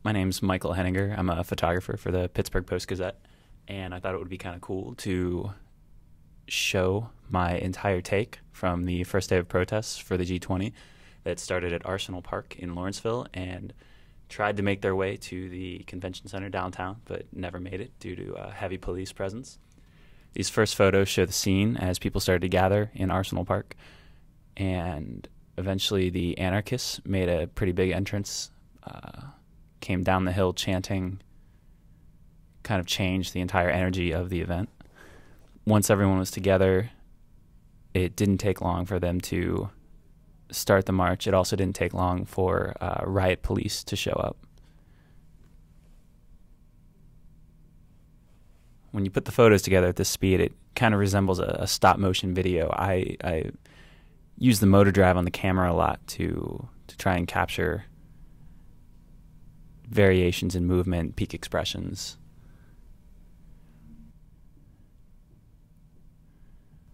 My name's Michael Henninger. I'm a photographer for the Pittsburgh Post-Gazette, and I thought it would be kind of cool to show my entire take from the first day of protests for the G20 that started at Arsenal Park in Lawrenceville and tried to make their way to the convention center downtown, but never made it due to heavy police presence. These first photos show the scene as people started to gather in Arsenal Park, and eventually the anarchists made a pretty big entrance, came down the hill chanting, kind of changed the entire energy of the event. Once everyone was together, it didn't take long for them to start the march. It also didn't take long for riot police to show up. When you put the photos together at this speed, it kind of resembles a stop-motion video. I use the motor drive on the camera a lot to try and capture variations in movement, peak expressions.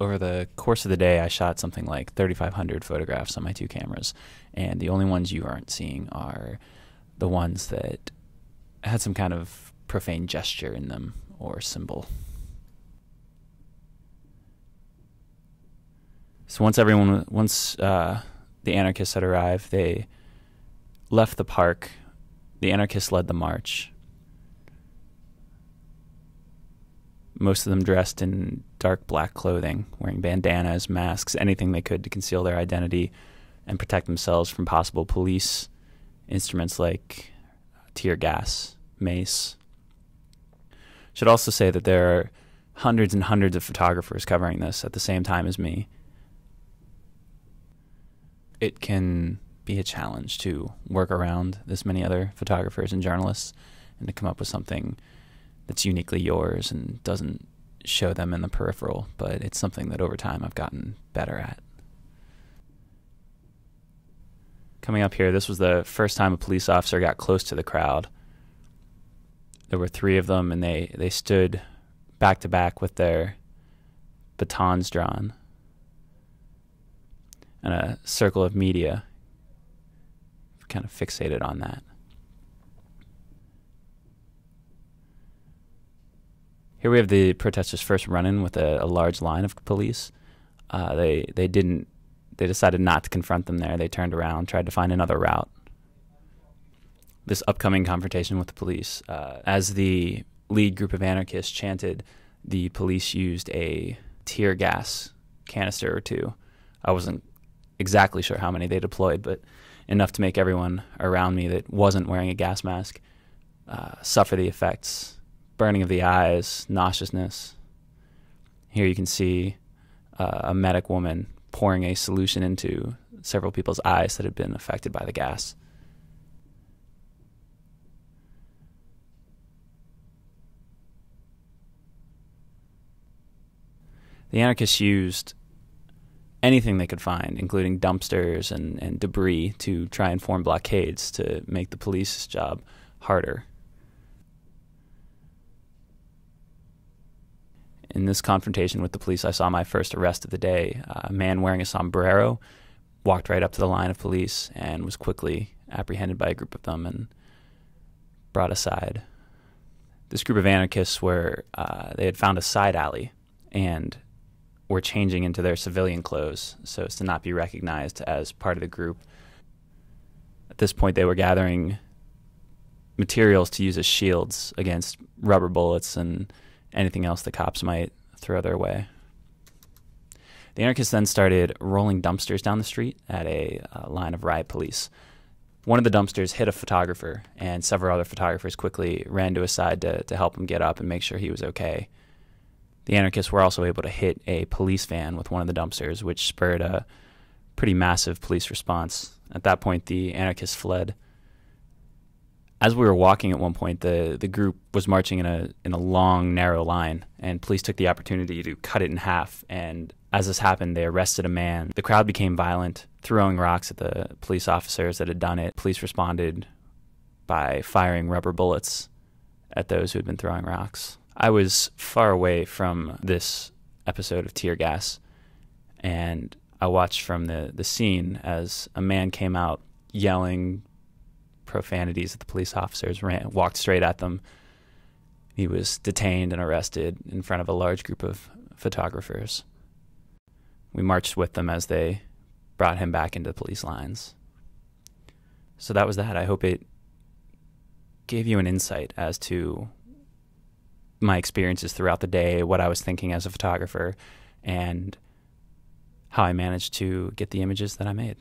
Over the course of the day, I shot something like 3,500 photographs on my two cameras, and the only ones you aren't seeing are the ones that had some kind of profane gesture in them or symbol. So once the anarchists had arrived, they left the park. The anarchists led the march. Most of them dressed in dark black clothing, wearing bandanas, masks, anything they could to conceal their identity and protect themselves from possible police instruments like tear gas, mace. Should also say that there are hundreds and hundreds of photographers covering this at the same time as me. It can be a challenge to work around this many other photographers and journalists and to come up with something that's uniquely yours and doesn't show them in the peripheral, but it's something that over time I've gotten better at. Coming up here, this was the first time a police officer got close to the crowd. There were three of them, and they stood back to back with their batons drawn, and a circle of media kind of fixated on that. Here we have the protesters' first run-in with a large line of police. They decided not to confront them there. They turned around, tried to find another route. This upcoming confrontation with the police, as the lead group of anarchists chanted, the police used a tear gas canister or two. I wasn't exactly sure how many they deployed, but enough to make everyone around me that wasn't wearing a gas mask suffer the effects. Burning of the eyes, nauseousness. Here you can see a medic woman pouring a solution into several people's eyes that had been affected by the gas. The anarchists used anything they could find, including dumpsters and debris, to try and form blockades to make the police's job harder. In this confrontation with the police, I saw my first arrest of the day. A man wearing a sombrero walked right up to the line of police and was quickly apprehended by a group of them and brought aside. This group of anarchists they had found a side alley and were changing into their civilian clothes so as to not be recognized as part of the group. At this point, they were gathering materials to use as shields against rubber bullets and anything else the cops might throw their way. The anarchists then started rolling dumpsters down the street at a line of riot police. One of the dumpsters hit a photographer, and several other photographers quickly ran to his side to help him get up and make sure he was okay. The anarchists were also able to hit a police van with one of the dumpsters, which spurred a pretty massive police response. At that point, the anarchists fled. As we were walking at one point, the group was marching in a long, narrow line, and police took the opportunity to cut it in half. And as this happened, they arrested a man. The crowd became violent, throwing rocks at the police officers that had done it. Police responded by firing rubber bullets at those who had been throwing rocks. I was far away from this episode of tear gas, and I watched from the scene as a man came out yelling profanities at the police officers, walked straight at them. He was detained and arrested in front of a large group of photographers. We marched with them as they brought him back into the police lines. So that was that. I hope it gave you an insight as to my experiences throughout the day, what I was thinking as a photographer, and how I managed to get the images that I made.